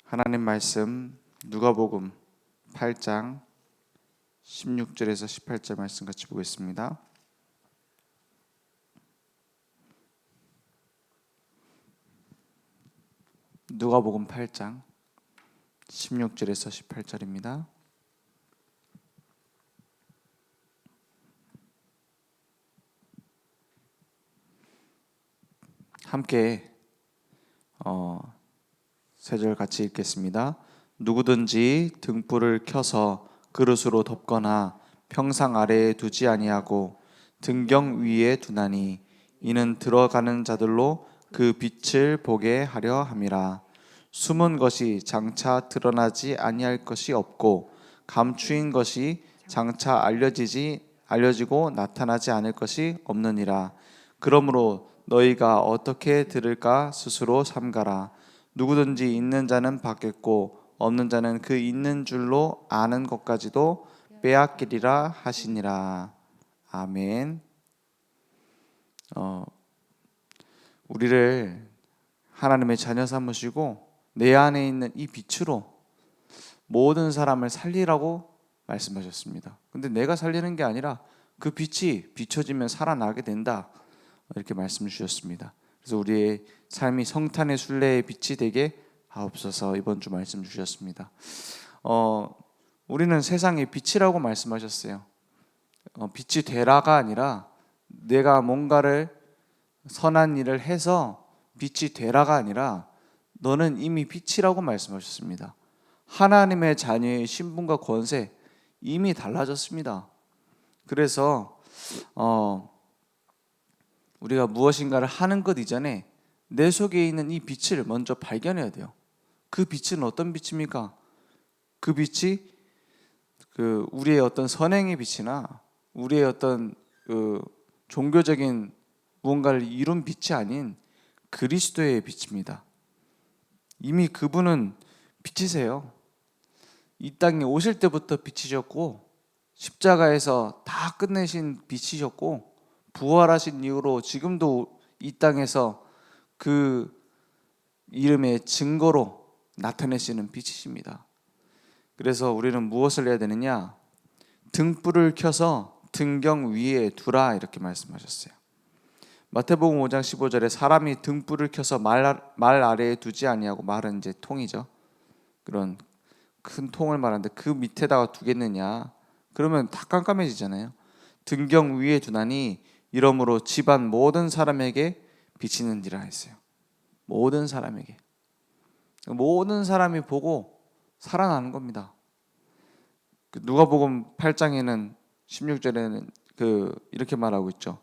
하나님 말씀 누가복음 8장 16절에서 18절 말씀 같이 보겠습니다. 누가복음 8장 16절에서 18절입니다. 함께 세 절 같이 읽겠습니다. 누구든지 등불을 켜서 그릇으로 덮거나 평상 아래에 두지 아니하고 등경 위에 두나니 이는 들어가는 자들로 그 빛을 보게 하려 함이라. 숨은 것이 장차 드러나지 아니할 것이 없고 감추인 것이 장차 알려지고 나타나지 않을 것이 없느니라. 그러므로 너희가 어떻게 들을까 스스로 삼가라. 누구든지 있는 자는 받겠고 없는 자는 그 있는 줄로 아는 것까지도 빼앗기리라 하시니라. 아멘. 우리를 하나님의 자녀 삼으시고 내 안에 있는 이 빛으로 모든 사람을 살리라고 말씀하셨습니다. 근데 내가 살리는 게 아니라 그 빛이 비춰지면 살아나게 된다, 이렇게 말씀 주셨습니다. 그래서 우리의 삶이 성탄의 순례의 빛이 되게 하옵소서, 이번 주 말씀 주셨습니다. 우리는 세상의 빛이라고 말씀하셨어요. 빛이 되라가 아니라 내가 뭔가를 선한 일을 해서 빛이 되라가 아니라 너는 이미 빛이라고 말씀하셨습니다. 하나님의 자녀의 신분과 권세 이미 달라졌습니다. 그래서 우리가 무엇인가를 하는 것 이전에 내 속에 있는 이 빛을 먼저 발견해야 돼요. 그 빛은 어떤 빛입니까? 그 빛이 우리의 어떤 선행의 빛이나 우리의 어떤 종교적인 무언가를 이룬 빛이 아닌 그리스도의 빛입니다. 이미 그분은 빛이세요. 이 땅에 오실 때부터 빛이셨고 십자가에서 다 끝내신 빛이셨고 부활하신 이후로 지금도 이 땅에서 그 이름의 증거로 나타내시는 빛이십니다. 그래서 우리는 무엇을 해야 되느냐? 등불을 켜서 등경 위에 두라, 이렇게 말씀하셨어요. 마태복음 5장 15절에 사람이 등불을 켜서 말 아래에 두지 아니하고, 말은 이제 통이죠. 그런 큰 통을 말하는데 그 밑에다가 두겠느냐? 그러면 다 깜깜해지잖아요. 등경 위에 두나니 이러므로 집안 모든 사람에게 비치는지라 했어요. 모든 사람에게. 모든 사람이 보고 살아나는 겁니다. 누가복음 8장에는 16절에는 이렇게 말하고 있죠.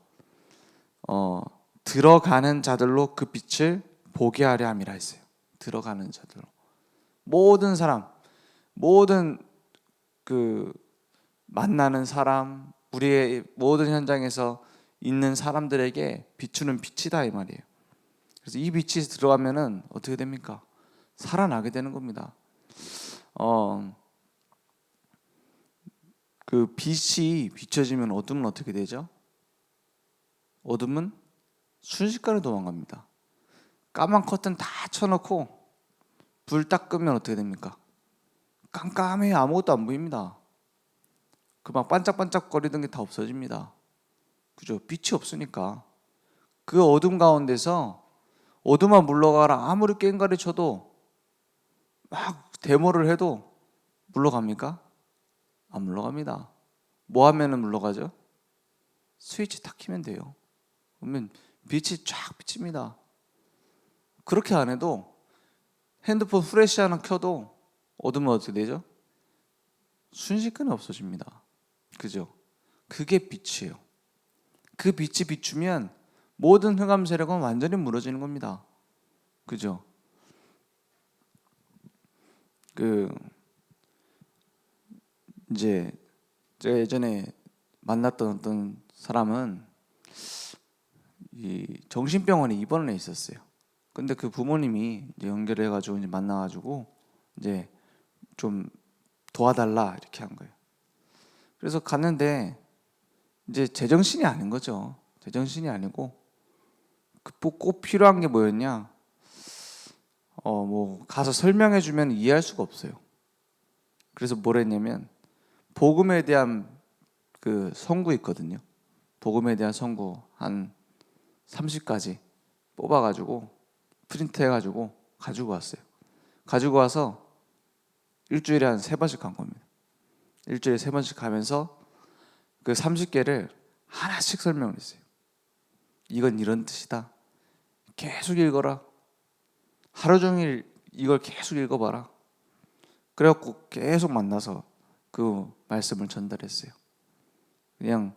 들어가는 자들로 그 빛을 보게 하려 함이라 했어요. 들어가는 자들로. 모든 사람, 모든 만나는 사람, 우리의 모든 현장에서 있는 사람들에게 비추는 빛이다, 이 말이에요. 그래서 이 빛이 들어가면은 어떻게 됩니까? 살아나게 되는 겁니다. 그 빛이 비춰지면 어둠은 어떻게 되죠? 어둠은 순식간에 도망갑니다. 까만 커튼 다 쳐놓고 불 딱 끄면 어떻게 됩니까? 깜깜해요. 아무것도 안 보입니다. 그 막 반짝반짝거리던 게 다 없어집니다. 그죠? 빛이 없으니까. 그 어둠 가운데서 어둠아 물러가라 아무리 꽹과리 쳐도 막 데모를 해도 물러갑니까? 안 물러갑니다. 뭐 하면은 물러가죠? 스위치 탁 키면 돼요. 그러면 빛이 쫙 비칩니다. 그렇게 안 해도 핸드폰 프레시 하나 켜도 어둠은 어떻게 되죠? 순식간에 없어집니다. 그죠? 그게 빛이에요. 그 빛이 비추면 모든 흑암 세력은 완전히 무너지는 겁니다. 그죠? 이제 제가 예전에 만났던 어떤 사람은 이 정신병원에 입원해 있었어요. 근데 그 부모님이 이제 연결해가지고 이제 만나가지고 이제 좀 도와달라 이렇게 한 거예요. 그래서 갔는데 이제 제정신이 아닌 거죠. 제정신이 아니고 꼭 필요한 게 뭐였냐? 뭐 가서 설명해 주면 이해할 수가 없어요. 그래서 뭘 했냐면 복음에 대한 그 선구 있거든요. 복음에 대한 선구 한 30가지 뽑아가지고 프린트해가지고 가지고 왔어요. 가지고 와서 일주일에 한 3번씩 간 겁니다. 일주일에 3번씩 가면서 그 30개를 하나씩 설명을 했어요. 이건 이런 뜻이다. 계속 읽어라. 하루 종일 이걸 계속 읽어봐라. 그래갖고 계속 만나서 그 말씀을 전달했어요. 그냥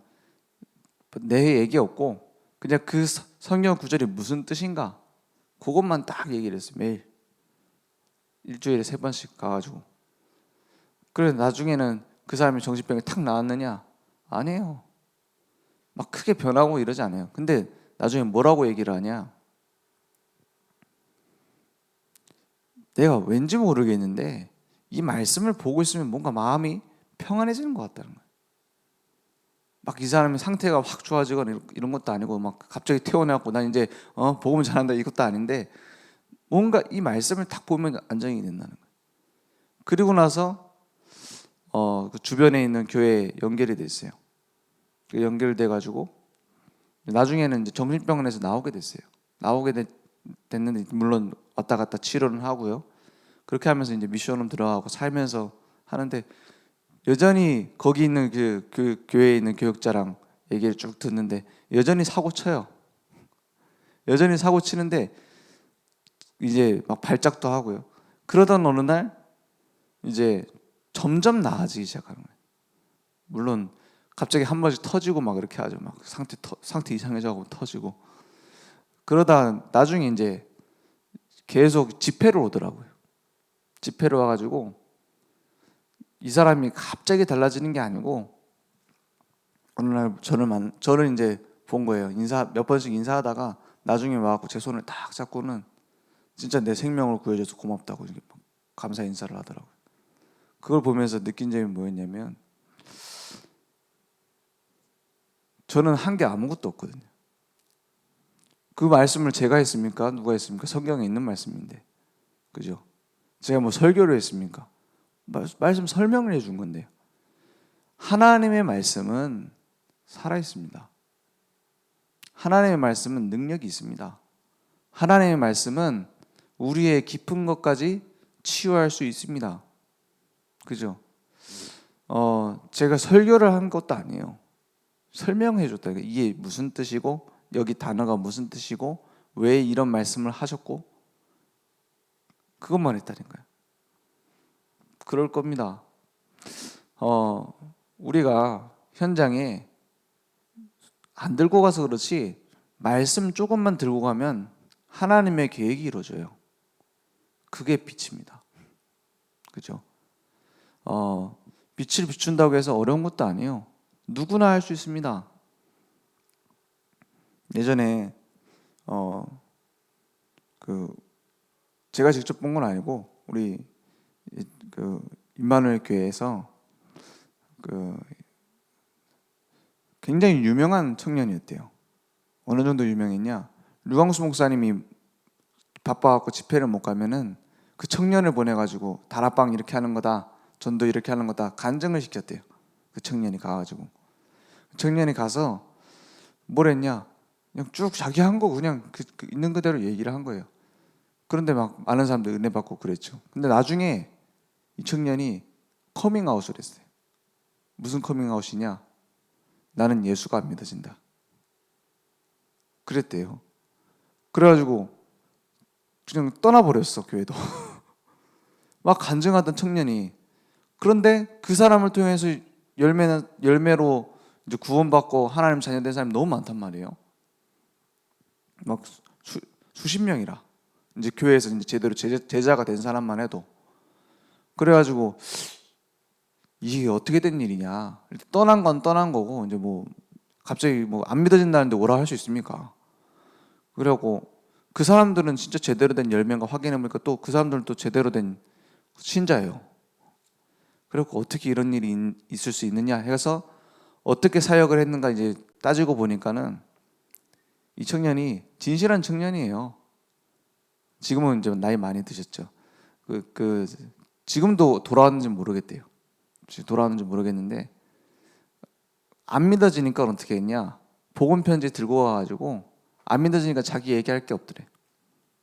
내 얘기 없고 그냥 그 성경 구절이 무슨 뜻인가 그것만 딱 얘기를 했어요. 매일 일주일에 3번씩 가가지고. 그래 나중에는 그 사람이 정신병이 탁 나았느냐? 아니에요. 막 크게 변하고 이러지 않아요. 근데 나중에 뭐라고 얘기를 하냐? 내가 왠지 모르겠는데 이 말씀을 보고 있으면 뭔가 마음이 평안해지는 것 같다는 거예요. 막 이 사람의 상태가 확 좋아지거나 이런 것도 아니고 막 갑자기 태어나고 난 이제 복음 잘한다 이것도 아닌데 뭔가 이 말씀을 딱 보면 안정이 된다는 거예요. 그리고 나서 그 주변에 있는 교회에 연결이 됐어요. 연결돼 가지고 나중에는 이제 정신병원에서 나오게 됐어요. 됐는데 물론 왔다 갔다 치료는 하고요. 그렇게 하면서 이제 미션홈 들어가고 살면서 하는데 여전히 거기 있는 그 교회에 있는 교육자랑 얘기를 쭉 듣는데 여전히 사고 쳐요. 여전히 사고 치는데 이제 막 발작도 하고요. 그러던 어느 날 이제 점점 나아지기 시작하는 거예요. 물론 갑자기 한 번씩 터지고 막 이렇게 하죠. 막 상태 이상해져가고 터지고. 그러다 나중에 이제 계속 집회를 오더라고요. 집회를 와가지고 이 사람이 갑자기 달라지는 게 아니고 어느 날 저를 이제 본 거예요. 몇 번씩 인사하다가 나중에 와갖고 제 손을 딱 잡고는 진짜 내 생명을 구해줘서 고맙다고 이렇게 감사 인사를 하더라고요. 그걸 보면서 느낀 점이 뭐였냐면 저는 한 게 아무것도 없거든요. 그 말씀을 제가 했습니까? 누가 했습니까? 성경에 있는 말씀인데, 그죠? 제가 뭐 설교를 했습니까? 말씀 설명을 해준 건데요. 하나님의 말씀은 살아 있습니다. 하나님의 말씀은 능력이 있습니다. 하나님의 말씀은 우리의 깊은 것까지 치유할 수 있습니다. 그죠? 제가 설교를 한 것도 아니에요. 설명해 줬다. 이게 무슨 뜻이고 여기 단어가 무슨 뜻이고 왜 이런 말씀을 하셨고 그것만 했다니까요. 그럴 겁니다. 우리가 현장에 안 들고 가서 그렇지 말씀 조금만 들고 가면 하나님의 계획이 이루어져요. 그게 빛입니다. 그죠? 빛을 비춘다고 해서 어려운 것도 아니에요. 누구나 할 수 있습니다. 예전에 제가 직접 본 건 아니고 우리 임마누엘 교회에서 굉장히 유명한 청년이었대요. 어느 정도 유명했냐? 류광수 목사님이 바빠갖고 집회를 못 가면은 그 청년을 보내가지고 다락방 이렇게 하는 거다, 전도 이렇게 하는 거다 간증을 시켰대요. 그 청년이 가가지고 청년이 가서 뭘 했냐? 그냥 쭉 자기 한 거 그냥 그 있는 그대로 얘기를 한 거예요. 그런데 막 많은 사람들 은혜 받고 그랬죠. 근데 나중에 이 청년이 커밍아웃을 했어요. 무슨 커밍아웃이냐? 나는 예수가 안 믿어진다. 그랬대요. 그래가지고 그냥 떠나버렸어, 교회도. 막 간증하던 청년이. 그런데 그 사람을 통해서 열매로 이제 구원받고 하나님 자녀된 사람이 너무 많단 말이에요. 막 수십 명이라. 이제 교회에서 이제 제대로 제자가 된 사람만 해도. 그래가지고 이게 어떻게 된 일이냐? 떠난 건 떠난 거고 이제 뭐 갑자기 뭐 안 믿어진다는데 뭐라 할 수 있습니까? 그래갖고 그 사람들은 진짜 제대로 된 열매가 확인해보니까 또 그 사람들은 또 제대로 된 신자예요. 그래갖고 어떻게 이런 일이 있을 수 있느냐 해서 어떻게 사역을 했는가 이제 따지고 보니까는 이 청년이 진실한 청년이에요. 지금은 이제 나이 많이 드셨죠. 지금도 돌아왔는지 모르겠대요. 지금 돌아왔는지 모르겠는데 안 믿어지니까 어떻게 했냐? 복음 편지 들고 와가지고 안 믿어지니까 자기 얘기할 게 없더래.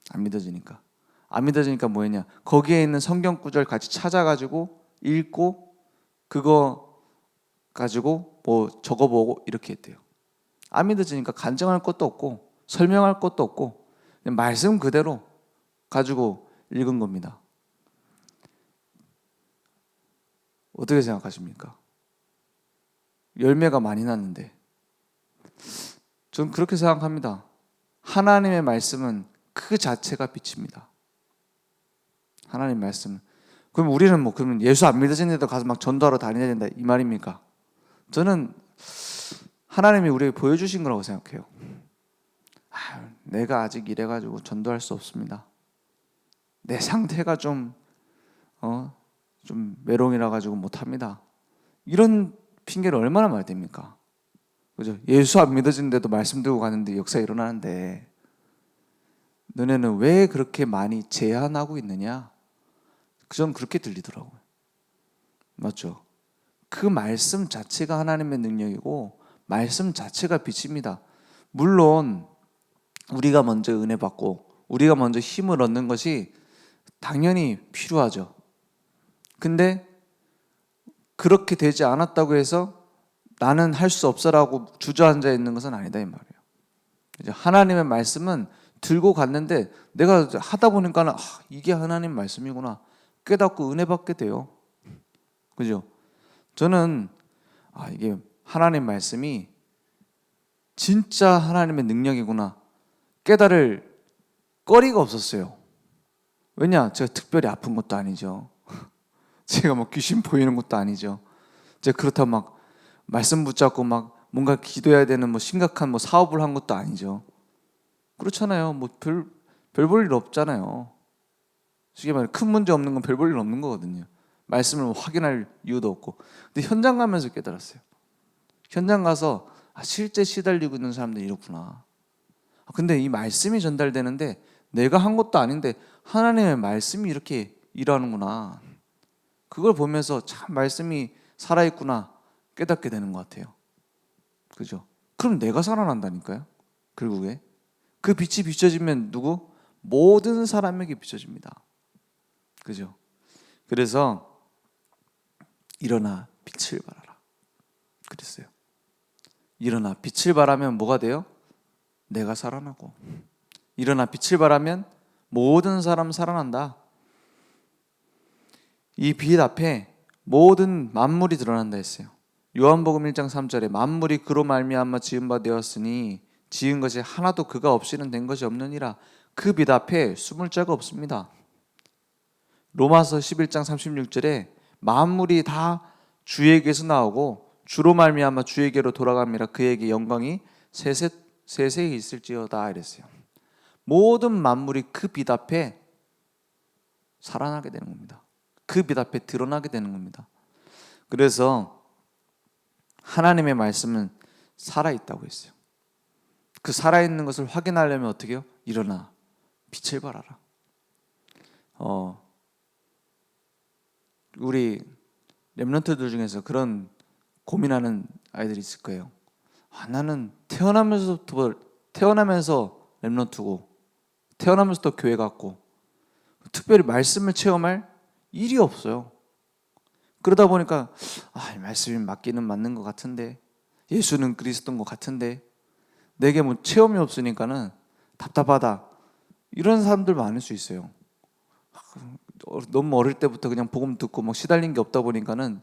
안 믿어지니까 뭐 했냐? 거기에 있는 성경 구절 같이 찾아가지고 읽고 그거 가지고 뭐 적어보고 이렇게 했대요. 안 믿어지니까 간증할 것도 없고 설명할 것도 없고 그냥 말씀 그대로 가지고 읽은 겁니다. 어떻게 생각하십니까? 열매가 많이 났는데 저는 그렇게 생각합니다. 하나님의 말씀은 그 자체가 빛입니다. 하나님 말씀은. 그럼 우리는 뭐 그러면 예수 안 믿어지는 데도 가서 막 전도하러 다녀야 된다 이 말입니까? 저는 하나님이 우리에게 보여주신 거라고 생각해요. 내가 아직 이래가지고 전도할 수 없습니다. 내 상태가 좀 메롱이라 가지고 못합니다. 이런 핑계를 얼마나 많이 댑니까? 그죠? 예수 안 믿어지는데도 말씀 들고 가는데 역사 일어나는데 너네는 왜 그렇게 많이 제한하고 있느냐? 저는 그렇게 들리더라고요. 맞죠? 그 말씀 자체가 하나님의 능력이고 말씀 자체가 빛입니다. 물론 우리가 먼저 은혜 받고 우리가 먼저 힘을 얻는 것이 당연히 필요하죠. 근데 그렇게 되지 않았다고 해서 나는 할 수 없어라고 주저앉아 있는 것은 아니다 이 말이에요. 이제 하나님의 말씀은 들고 갔는데 내가 하다 보니까 이게 하나님 말씀이구나 깨닫고 은혜 받게 돼요. 그죠? 저는 이게 하나님 말씀이 진짜 하나님의 능력이구나 깨달을 거리가 없었어요. 왜냐? 제가 특별히 아픈 것도 아니죠. 제가 뭐 귀신 보이는 것도 아니죠. 제가 그렇다고 막 말씀 붙잡고 막 뭔가 기도해야 되는 뭐 심각한 뭐 사업을 한 것도 아니죠. 그렇잖아요. 뭐 별 볼 일 없잖아요. 쉽게 말해 큰 문제 없는 건 별 볼 일 없는 거거든요. 말씀을 확인할 이유도 없고. 근데 현장 가면서 깨달았어요. 현장 가서 실제 시달리고 있는 사람들이 이렇구나. 근데 이 말씀이 전달되는데 내가 한 것도 아닌데 하나님의 말씀이 이렇게 일하는구나. 그걸 보면서 참 말씀이 살아있구나 깨닫게 되는 것 같아요. 그죠? 그럼 내가 살아난다니까요. 결국에 그 빛이 비춰지면 누구? 모든 사람에게 비춰집니다. 그죠? 그래서 일어나 빛을 발하라 그랬어요. 일어나 빛을 발하면 뭐가 돼요? 내가 살아나고. 일어나 빛을 발하면 모든 사람 살아난다. 이 빛 앞에 모든 만물이 드러난다 했어요. 요한복음 1장 3절에 만물이 그로 말미암아 지은 바 되었으니 지은 것이 하나도 그가 없이는 된 것이 없느니라. 그 빛 앞에 숨을 자가 없습니다. 로마서 11장 36절에 만물이 다 주에게서 나오고 주로 말미암아 주에게로 돌아갑니다. 그에게 영광이 세세히 있을지어다 이랬어요. 모든 만물이 그 빛 앞에 살아나게 되는 겁니다. 그 빛 앞에 드러나게 되는 겁니다. 그래서 하나님의 말씀은 살아있다고 했어요. 그 살아있는 것을 확인하려면 어떻게 해요? 일어나 빛을 발하라. 우리 렘넌트들 중에서 그런 고민하는 아이들이 있을 거예요. 나는 태어나면서 렘넌트고 태어나면서부터 교회 갔고 특별히 말씀을 체험할 일이 없어요. 그러다 보니까 말씀이 맞기는 맞는 것 같은데 예수는 그리스도인 것 같은데 내게 뭐 체험이 없으니까는 답답하다 이런 사람들 많을 수 있어요. 너무 어릴 때부터 그냥 복음 듣고 막 시달린 게 없다 보니까는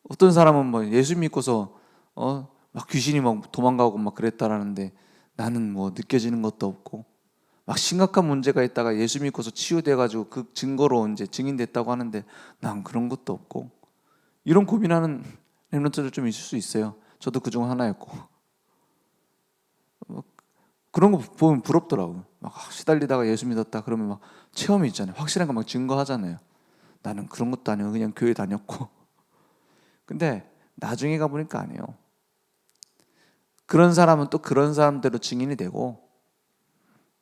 어떤 사람은 뭐 예수 믿고서 막 귀신이 막 도망가고 막 그랬다라는데 나는 뭐 느껴지는 것도 없고 막 심각한 문제가 있다가 예수 믿고서 치유돼가지고 그 증거로 이제 증인됐다고 하는데 난 그런 것도 없고 이런 고민하는 렘넌트들 좀 있을 수 있어요. 저도 그중 하나였고 그런 거 보면 부럽더라고요. 막 시달리다가 예수 믿었다 그러면 막 체험이 있잖아요. 확실한 거 막 증거하잖아요. 나는 그런 것도 아니고 그냥 교회 다녔고 근데 나중에 가보니까 아니에요. 그런 사람은 또 그런 사람대로 증인이 되고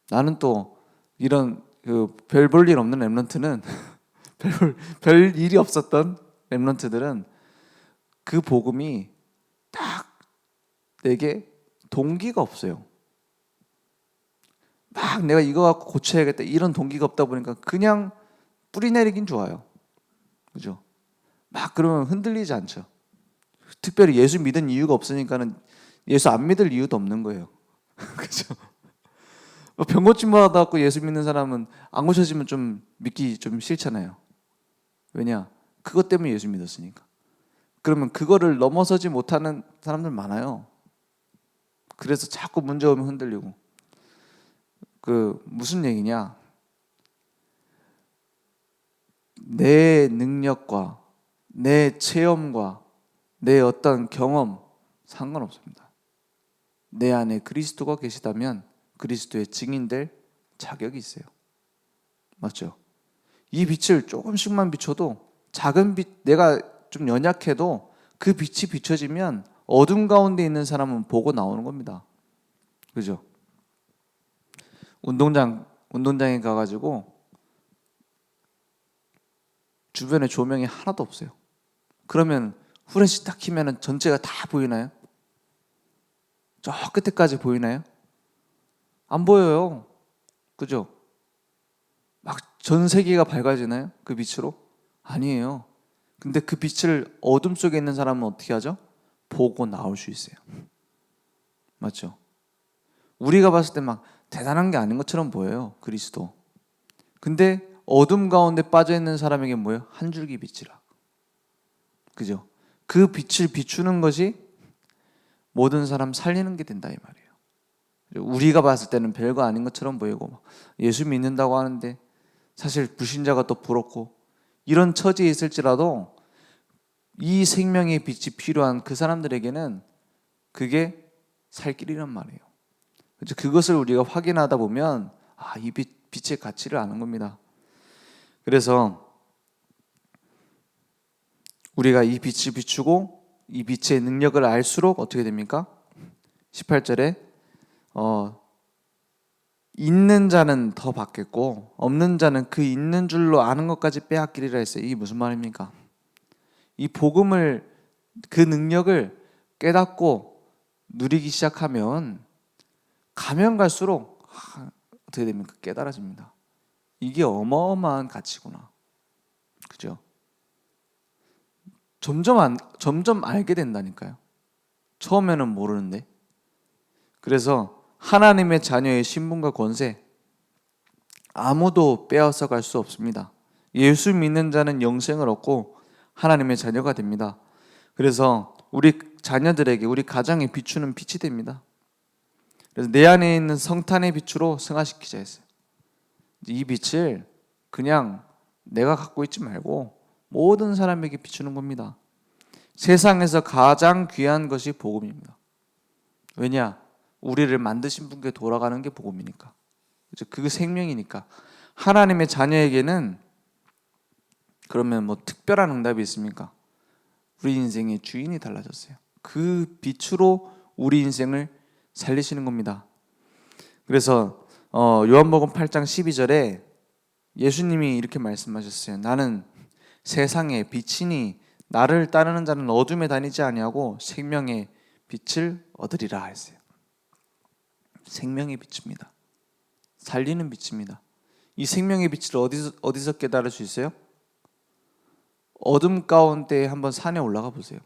나는 또 이런 별 볼 일 없는 렘넌트는 별 일이 없었던 렘넌트들은 그 복음이 딱 내게 동기가 없어요. 막 내가 이거 갖고 고쳐야겠다 이런 동기가 없다 보니까 그냥 뿌리 내리긴 좋아요. 그죠? 막 그러면 흔들리지 않죠. 특별히 예수 믿은 이유가 없으니까는 예수 안 믿을 이유도 없는 거예요. 그죠? 병 고침 받아갖고 예수 믿는 사람은 안 고쳐지면 좀 믿기 좀 싫잖아요. 왜냐? 그것 때문에 예수 믿었으니까. 그러면 그거를 넘어서지 못하는 사람들 많아요. 그래서 자꾸 문제 오면 흔들리고. 무슨 얘기냐? 내 능력과 내 체험과 내 어떤 경험 상관없습니다. 내 안에 그리스도가 계시다면 그리스도의 증인될 자격이 있어요. 맞죠? 이 빛을 조금씩만 비춰도 작은 빛, 내가 좀 연약해도 그 빛이 비춰지면 어둠 가운데 있는 사람은 보고 나오는 겁니다. 그죠? 운동장에 가가지고 주변에 조명이 하나도 없어요. 그러면 후레쉬 딱 키면은 전체가 다 보이나요? 저 끝에까지 보이나요? 안 보여요. 그죠? 막 전 세계가 밝아지나요? 그 빛으로? 아니에요. 근데 그 빛을 어둠 속에 있는 사람은 어떻게 하죠? 보고 나올 수 있어요. 맞죠? 우리가 봤을 때 막 대단한 게 아닌 것처럼 보여요. 그리스도. 근데 어둠 가운데 빠져 있는 사람에게 뭐예요? 한 줄기 빛이라. 그죠? 그 빛을 비추는 것이 모든 사람 살리는 게 된다 이 말이에요. 우리가 봤을 때는 별거 아닌 것처럼 보이고 예수 믿는다고 하는데 사실 불신자가 또 부럽고 이런 처지에 있을지라도 이 생명의 빛이 필요한 그 사람들에게는 그게 살 길이란 말이에요. 그것을 우리가 확인하다 보면 이 빛의 가치를 아는 겁니다. 그래서 우리가 이 빛을 비추고 이 빛의 능력을 알수록 어떻게 됩니까? 18절에 있는 자는 더 받겠고 없는 자는 그 있는 줄로 아는 것까지 빼앗기리라 했어요. 이게 무슨 말입니까? 이 복음을 그 능력을 깨닫고 누리기 시작하면 가면 갈수록 어떻게 됩니까? 깨달아집니다. 이게 어마어마한 가치구나. 그죠? 점점 알게 된다니까요. 처음에는 모르는데. 그래서 하나님의 자녀의 신분과 권세 아무도 빼앗아 갈 수 없습니다. 예수 믿는 자는 영생을 얻고 하나님의 자녀가 됩니다. 그래서 우리 자녀들에게 우리 가정에 비추는 빛이 됩니다. 그래서 내 안에 있는 성탄의 빛으로 승화시키자 했어요. 이 빛을 그냥 내가 갖고 있지 말고 모든 사람에게 비추는 겁니다. 세상에서 가장 귀한 것이 복음입니다. 왜냐? 우리를 만드신 분께 돌아가는 게 복음이니까. 그 생명이니까. 하나님의 자녀에게는 그러면 뭐 특별한 응답이 있습니까? 우리 인생의 주인이 달라졌어요. 그 빛으로 우리 인생을 살리시는 겁니다. 그래서 요한복음 8장 12절에 예수님이 이렇게 말씀하셨어요. 나는 세상의 빛이니 나를 따르는 자는 어둠에 다니지 아니하고 생명의 빛을 얻으리라 했어요. 생명의 빛입니다. 살리는 빛입니다. 이 생명의 빛을 어디서 깨달을 수 있어요? 어둠 가운데 한번 산에 올라가 보세요.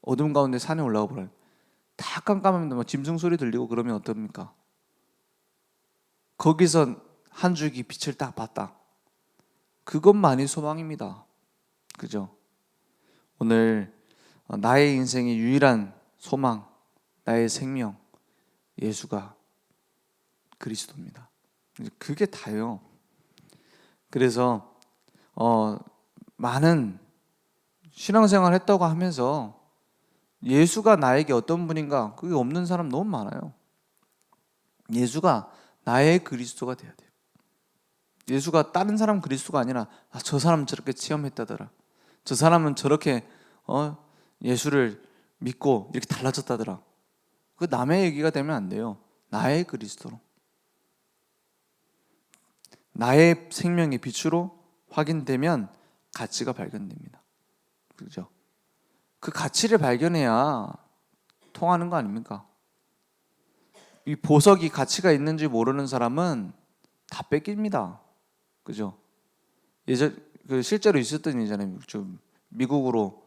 어둠 가운데 산에 올라가 보라요. 다 깜깜합니다. 막 짐승 소리 들리고 그러면 어떻습니까? 거기서 한 줄기 빛을 딱 봤다. 그것만이 소망입니다. 그죠? 오늘 나의 인생의 유일한 소망, 나의 생명, 예수가 그리스도입니다. 그게 다예요. 그래서 많은 신앙생활 했다고 하면서 예수가 나에게 어떤 분인가 그게 없는 사람 너무 많아요. 예수가 나의 그리스도가 돼야 돼요. 예수가 다른 사람 그리스도가 아니라 저 사람은 저렇게 체험했다더라. 저 사람은 저렇게 예수를 믿고 이렇게 달라졌다더라. 그 남의 얘기가 되면 안 돼요. 나의 그리스도로. 나의 생명의 빛으로 확인되면 가치가 발견됩니다. 그죠? 그 가치를 발견해야 통하는 거 아닙니까? 이 보석이 가치가 있는지 모르는 사람은 다 뺏깁니다. 그죠? 실제로 있었던 일이잖아요. 좀 미국으로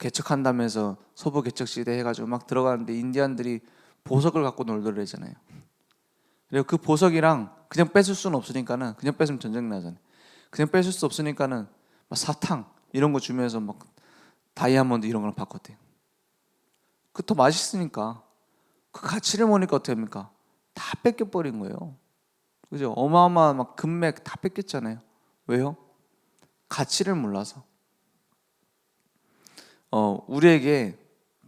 개척한다면서 서부 개척 시대 해가지고 막 들어가는데 인디안들이 보석을 갖고 놀더래잖아요. 그리고 그 보석이랑 그냥 뺏을 수는 없으니까는, 그냥 뺏으면 전쟁 나잖아요. 그냥 뺏을 수 없으니까는 막 사탕 이런 거 주면서 막 다이아몬드 이런 걸 바꿨대요. 그 더 맛있으니까. 그 가치를 모르니까 어떻게 합니까? 다 뺏겨버린 거예요. 그죠? 어마어마한 막 금맥 다 뺏겼잖아요. 왜요? 가치를 몰라서. 우리에게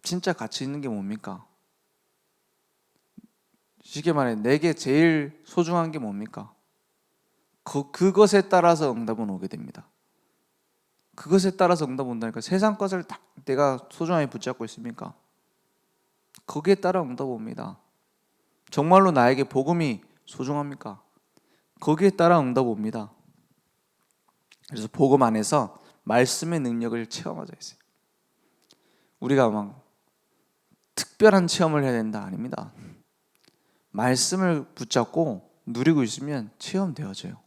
진짜 가치 있는 게 뭡니까? 쉽게 말해 내게 제일 소중한 게 뭡니까? 그것에 따라서 응답은 오게 됩니다. 그것에 따라서 응답 온다니까. 세상 것을 다 내가 소중하게 붙잡고 있습니까? 거기에 따라 응답 옵니다. 정말로 나에게 복음이 소중합니까? 거기에 따라 응답 옵니다. 그래서 복음 안에서 말씀의 능력을 체험하자 했어요. 우리가 막 특별한 체험을 해야 된다 아닙니다. 말씀을 붙잡고 누리고 있으면 체험되어져요.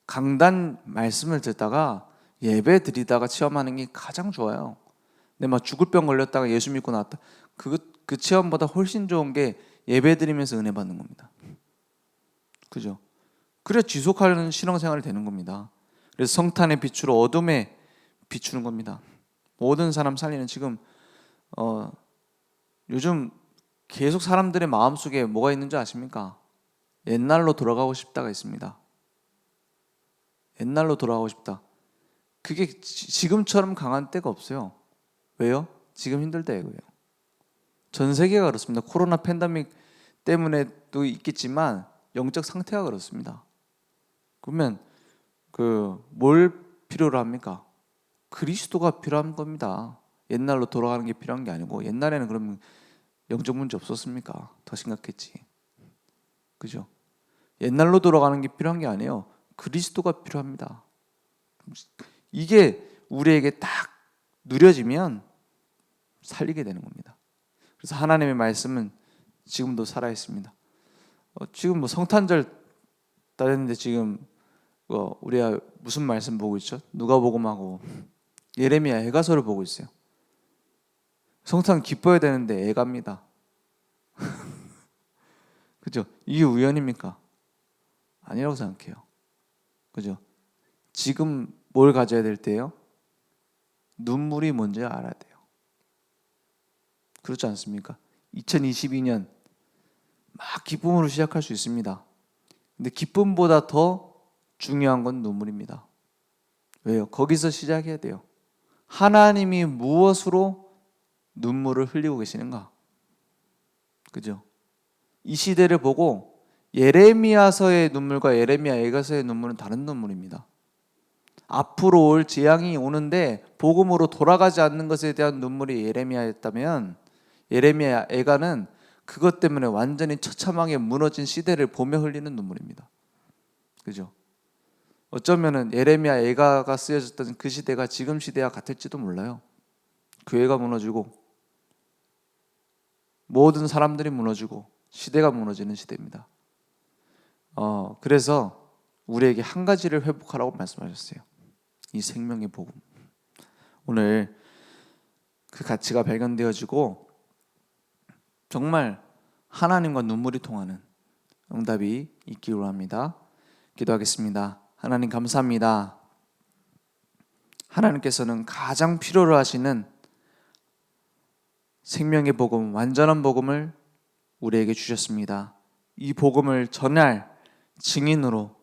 강단 말씀을 듣다가 예배 드리다가 체험하는 게 가장 좋아요. 근데 막 죽을 병 걸렸다가 예수 믿고 나왔다. 그 체험보다 훨씬 좋은 게 예배 드리면서 은혜 받는 겁니다. 그죠? 그래 지속하는 신앙생활이 되는 겁니다. 그래서 성탄의 빛으로 어둠에 비추는 겁니다. 모든 사람 살리는 지금 요즘 계속 사람들의 마음속에 뭐가 있는지 아십니까? 옛날로 돌아가고 싶다가 있습니다. 옛날로 돌아가고 싶다. 그게 지금처럼 강한 때가 없어요. 왜요? 지금 힘들 때예요. 전 세계가 그렇습니다. 코로나 팬데믹 때문에도 있겠지만 영적 상태가 그렇습니다. 그러면 뭘 필요로 합니까? 그리스도가 필요한 겁니다. 옛날로 돌아가는 게 필요한 게 아니고, 옛날에는 그러면 영적 문제 없었습니까? 더 심각했지. 그죠? 옛날로 돌아가는 게 필요한 게 아니에요. 그리스도가 필요합니다. 이게 우리에게 딱 누려지면 살리게 되는 겁니다. 그래서 하나님의 말씀은 지금도 살아 있습니다. 지금 뭐 성탄절 다 됐는데 지금 우리가 무슨 말씀 보고 있죠? 누가복음하고 예레미야 애가서를 보고 있어요. 성탄 기뻐야 되는데 애갑니다. 그죠? 이게 우연입니까? 아니라고 생각해요. 그죠? 지금 뭘 가져야 될 때요? 눈물이 뭔지 알아야 돼요. 그렇지 않습니까? 2022년 막 기쁨으로 시작할 수 있습니다. 근데 기쁨보다 더 중요한 건 눈물입니다. 왜요? 거기서 시작해야 돼요. 하나님이 무엇으로 눈물을 흘리고 계시는가? 그죠? 이 시대를 보고 예레미야서의 눈물과 예레미야 애가서의 눈물은 다른 눈물입니다. 앞으로 올 재앙이 오는데 복음으로 돌아가지 않는 것에 대한 눈물이 예레미야였다면, 예레미야 애가는 그것 때문에 완전히 처참하게 무너진 시대를 보며 흘리는 눈물입니다. 그죠? 어쩌면은 예레미야 애가가 쓰여졌던 그 시대가 지금 시대와 같을지도 몰라요. 교회가 무너지고 모든 사람들이 무너지고 시대가 무너지는 시대입니다. 그래서 우리에게 한 가지를 회복하라고 말씀하셨어요. 이 생명의 복음. 오늘 그 가치가 발견되어지고 정말 하나님과 눈물이 통하는 응답이 있기로 합니다. 기도하겠습니다. 하나님 감사합니다. 하나님께서는 가장 필요로 하시는 생명의 복음, 완전한 복음을 우리에게 주셨습니다. 이 복음을 전할 증인으로,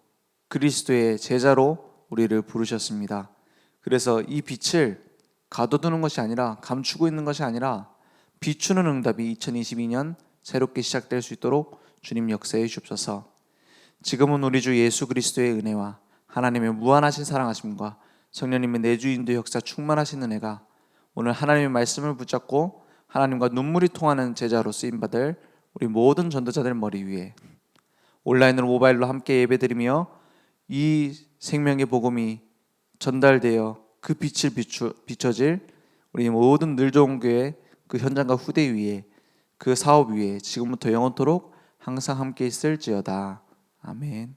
그리스도의 제자로 우리를 부르셨습니다. 그래서 이 빛을 가둬두는 것이 아니라, 감추고 있는 것이 아니라 비추는 응답이 2022년 새롭게 시작될 수 있도록 주님 역사해 주옵소서. 지금은 우리 주 예수 그리스도의 은혜와 하나님의 무한하신 사랑하심과 성령님의 내주 인도 역사 충만하신 은혜가 오늘 하나님의 말씀을 붙잡고 하나님과 눈물이 통하는 제자로 쓰임받을 우리 모든 전도자들 머리 위에 온라인으로 모바일로 함께 예배드리며 이 생명의 복음이 전달되어 그 빛을 비춰질 우리 모든 늘 좋은 교회 그 현장과 후대 위에 그 사업 위에 지금부터 영원토록 항상 함께 있을지어다. 아멘.